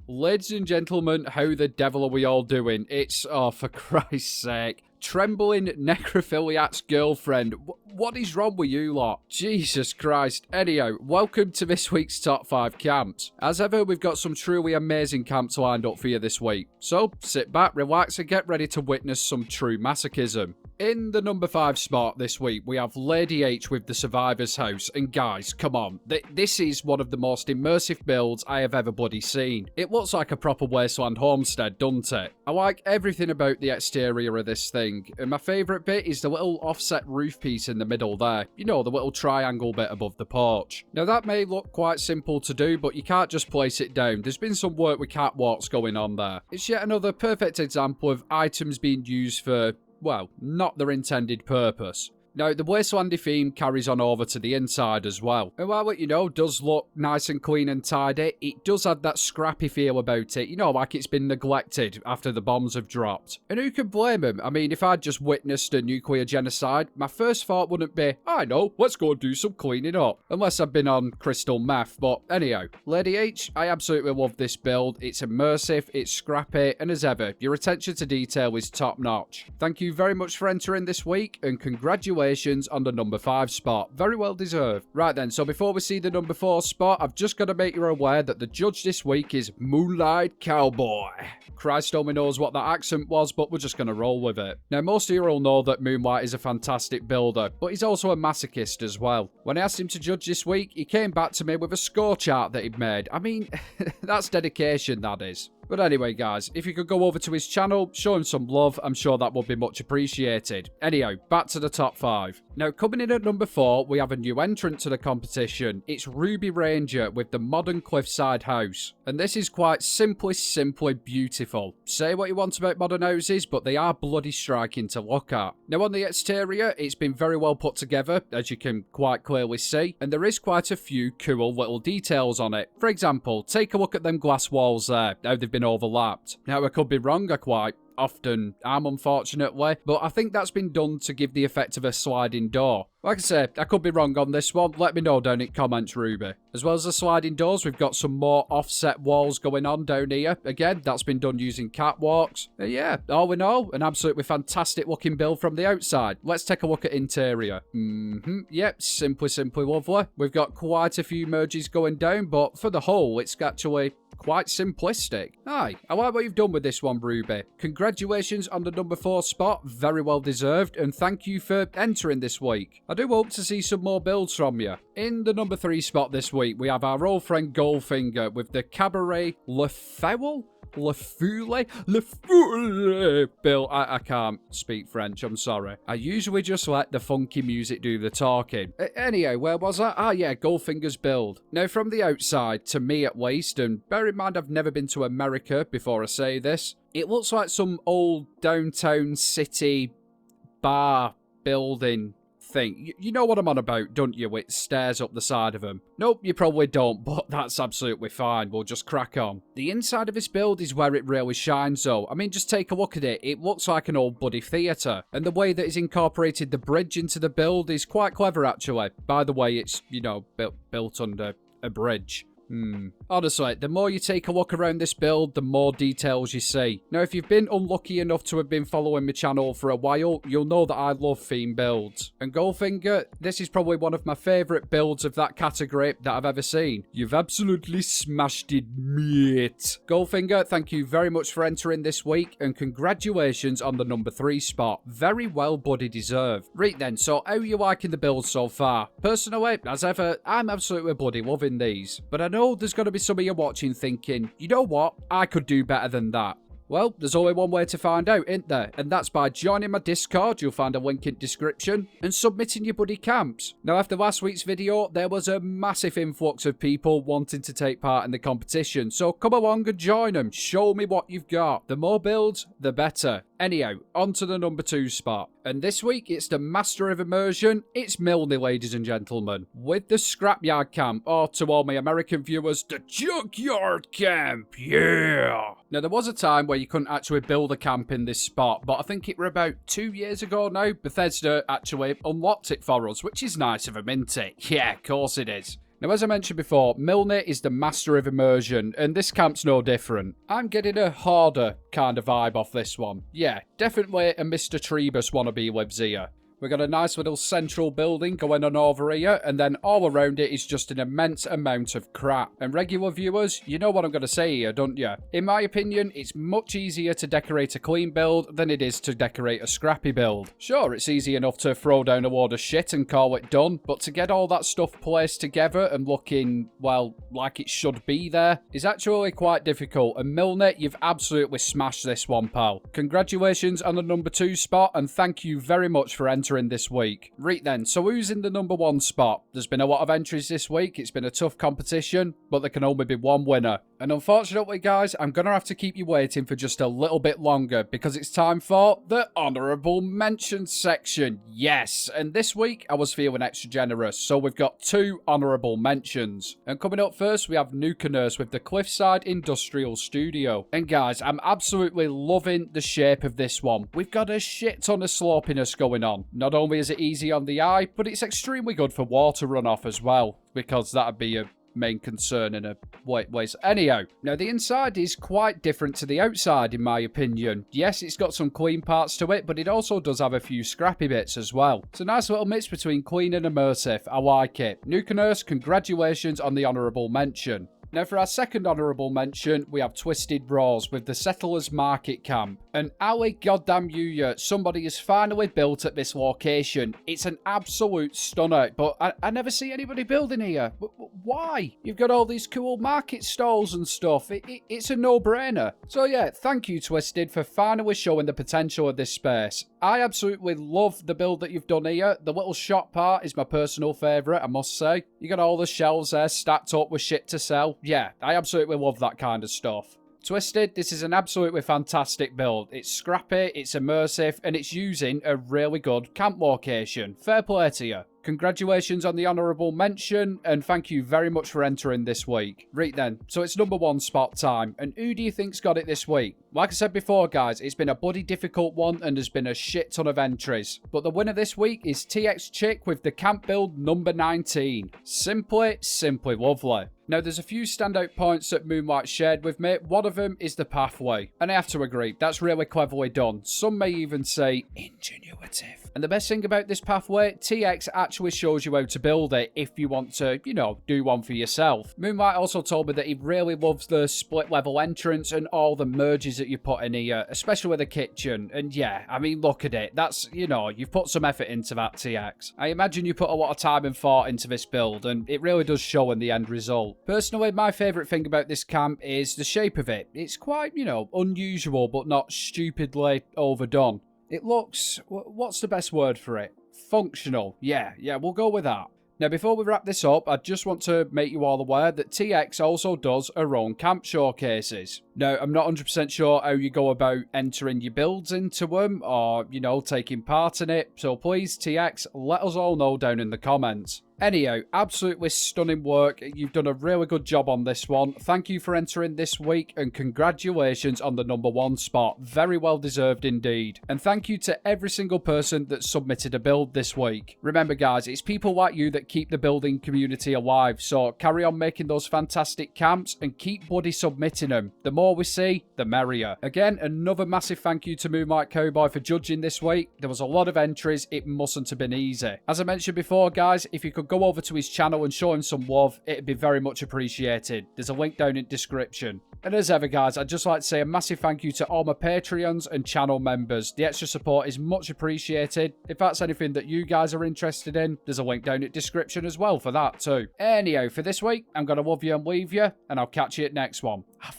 Ladies and gentlemen, how the devil are we all doing? It's, oh, for Christ's sake, trembling necrophiliac's girlfriend. What is wrong with you lot? Jesus Christ. Anyhow, welcome to this week's Top 5 Camps. As ever, we've got some truly amazing camps lined up for you this week. So, sit back, relax, and get ready to witness some true masochism. In the number 5 spot this week, we have Lady H with the Survivor's House. And guys, come on, this is one of the most immersive builds I have ever bloody seen. It looks like a proper wasteland homestead, doesn't it? I like everything about the exterior of this thing, and my favourite bit is the little offset roof piece in the middle there. You know, the little triangle bit above the porch. Now that may look quite simple to do, but you can't just place it down. There's been some work with catwalks going on there. It's yet another perfect example of items being used for, well, not their intended purpose. Now, the wastelandy theme carries on over to the inside as well. And while it, does look nice and clean and tidy, it does have that scrappy feel about it, like it's been neglected after the bombs have dropped. And who can blame him? I mean, if I'd just witnessed a nuclear genocide, my first thought wouldn't be, I know, let's go and do some cleaning up. Unless I've been on crystal meth, but anyhow. Lady H, I absolutely love this build. It's immersive, it's scrappy, and as ever, your attention to detail is top notch. Thank you very much for entering this week, and congratulations on the number 5 spot. Very well deserved. Right then, so before we see the number 4 spot, I've just got to make you aware that the judge this week is Moonlight Cowboy. Christ only knows what that accent was, but we're just going to roll with it. Now, most of you all know that Moonlight is a fantastic builder, but he's also a masochist as well. When I asked him to judge this week, he came back to me with a score chart that he'd made. I mean, that's dedication, that is. But anyway, guys, if you could go over to his channel, show him some love, I'm sure that would be much appreciated. Anyhow, back to the top 5. Now, coming in at number 4, we have a new entrant to the competition. It's Ruby Ranger with the modern cliffside house. And this is quite simply beautiful. Say what you want about modern houses, but they are bloody striking to look at. Now, on the exterior, it's been very well put together, as you can quite clearly see, and there is quite a few cool little details on it. For example, take a look at them glass walls there, how they've been overlapped. Now, I could be wrong, I quite often am, unfortunately, but I think that's been done to give the effect of a sliding door. Like I say, I could be wrong on this one. Let me know down in comments, Ruby. As well as the sliding doors, we've got some more offset walls going on down here. Again, that's been done using catwalks. Yeah, all in all, an absolutely fantastic looking build from the outside. Let's take a look at interior. Yep, simply lovely. We've got quite a few merges going down, but for the whole, it's actually quite simplistic. Aye, I like what you've done with this one, Ruby. Congratulations on the number 4 spot, very well deserved, and thank you for entering this week. I do hope to see some more builds from you. In the number 3 spot this week, we have our old friend Goldfinger with the Cabaret Le Foule Bill, I can't speak French, I'm sorry. I usually just let the funky music do the talking. Anyhow, where was I? Ah, yeah, Goldfinger's build. Now, from the outside, to me at least, and bear in mind I've never been to America before I say this, it looks like some old downtown city bar building thing. You know what I'm on about, don't you? With stairs up the side of them. Nope, you probably don't, but that's absolutely fine. We'll just crack on. The inside of this build is where it really shines, though. I mean, just take a look at it. It looks like an old bloody theatre. And the way that it's incorporated the bridge into the build is quite clever, actually. By the way, it's, built under a bridge. Honestly, the more you take a look around this build, the more details you see. Now, if you've been unlucky enough to have been following my channel for a while, you'll know that I love theme builds. And Goldfinger, this is probably one of my favourite builds of that category that I've ever seen. You've absolutely smashed it, mate. Goldfinger, thank you very much for entering this week, and congratulations on the number 3 spot. Very well bloody deserved. Right then, so how are you liking the build so far? Personally, as ever, I'm absolutely bloody loving these. But I know there's going to be some of you watching thinking, you know what, I could do better than that. Well, there's only one way to find out, isn't there? And that's by joining my Discord, you'll find a link in description, and submitting your buddy camps. Now, after last week's video, there was a massive influx of people wanting to take part in the competition, so come along and join them, show me what you've got. The more builds, the better. Anyhow, on to the number 2 spot. And this week, it's the master of immersion, it's Milne, ladies and gentlemen, with the Scrapyard Camp, or to all my American viewers, the Junkyard Camp, yeah! Now, there was a time where you couldn't actually build a camp in this spot, but I think it were about 2 years ago now, Bethesda actually unlocked it for us, which is nice of them, isn't it? Yeah, of course it is. Now, as I mentioned before, Milner is the master of immersion, and this camp's no different. I'm getting a harder kind of vibe off this one. Yeah, definitely a Mr. Trebus wannabe lives here. We've got a nice little central building going on over here, and then all around it is just an immense amount of crap. And regular viewers, you know what I'm going to say here, don't you? In my opinion, it's much easier to decorate a clean build than it is to decorate a scrappy build. Sure, it's easy enough to throw down a load of shit and call it done, but to get all that stuff placed together and looking, well, like it should be there, is actually quite difficult. And Milner, you've absolutely smashed this one, pal. Congratulations on the number 2 spot, and thank you very much for entering this week. Right then, so who's in the number 1 spot? There's been a lot of entries this week. It's been a tough competition, but there can only be one winner. And unfortunately, guys, I'm going to have to keep you waiting for just a little bit longer because it's time for the honourable mention section. Yes, and this week I was feeling extra generous, so we've got 2 honourable mentions. And coming up first, we have Nukanurse with the Cliffside Industrial Studio. And guys, I'm absolutely loving the shape of this one. We've got a shit ton of slopiness going on. Not only is it easy on the eye, but it's extremely good for water runoff as well, because that'd be a main concern in a way. Anyhow, now the inside is quite different to the outside in my opinion. Yes, it's got some clean parts to it, but it also does have a few scrappy bits as well. It's a nice little mix between clean and immersive. I like it. Nukanurse, congratulations on the honourable mention. Now for our second honourable mention, we have Twisted Raws with the Settlers Market Camp. And Ali goddamn you, somebody has finally built at this location. It's an absolute stunner, but I never see anybody building here. Why? You've got all these cool market stalls and stuff. It's a no-brainer. So yeah, thank you Twisted for finally showing the potential of this space. I absolutely love the build that you've done here. The little shop part is my personal favourite, I must say. You got all the shelves there stacked up with shit to sell. Yeah, I absolutely love that kind of stuff. Twisted, this is an absolutely fantastic build. It's scrappy, it's immersive, and it's using a really good camp location. Fair play to you. Congratulations on the honourable mention, and thank you very much for entering this week. Right then, so it's number 1 spot time, and who do you think's got it this week? Like I said before, guys, it's been a bloody difficult one, and there's been a shit ton of entries. But the winner this week is TX Chick with the camp build number 19. Simply lovely. Now, there's a few standout points that Moonlight shared with me. One of them is the pathway. And I have to agree, that's really cleverly done. Some may even say ingenuitive. And the best thing about this pathway, TX actually shows you how to build it if you want to, you know, do one for yourself. Moonlight also told me that he really loves the split level entrance and all the merges that you put in here, especially with the kitchen. And yeah, I mean, look at it. That's, you know, you've put some effort into that, TX. I imagine you put a lot of time and thought into this build, and it really does show in the end result. Personally, my favourite thing about this camp is the shape of it. It's quite, you know, unusual, but not stupidly overdone. It looks, what's the best word for it? Functional. Yeah, we'll go with that. Now, before we wrap this up, I just want to make you all aware that TX also does her own camp showcases. Now, I'm not 100% sure how you go about entering your builds into them or, you know, taking part in it. So please, TX, let us all know down in the comments. Anyhow, absolutely stunning work. You've done a really good job on this one. Thank you for entering this week and congratulations on the number 1 spot. Very well deserved indeed. And thank you to every single person that submitted a build this week. Remember guys, it's people like you that keep the building community alive. So carry on making those fantastic camps and keep bloody submitting them. The more we see, the merrier. Again, another massive thank you to Moonlight Cowboy for judging this week. There was a lot of entries. It mustn't have been easy. As I mentioned before guys, if you could go over to his channel and show him some love, it'd be very much appreciated. There's a link down in the description. And as ever guys, I'd just like to say a massive thank you to all my Patreons and channel members. The extra support is much appreciated. If that's anything that you guys are interested in, there's a link down in the description as well for that too. Anyhow, for this week, I'm going to love you and leave you, and I'll catch you at next one. Have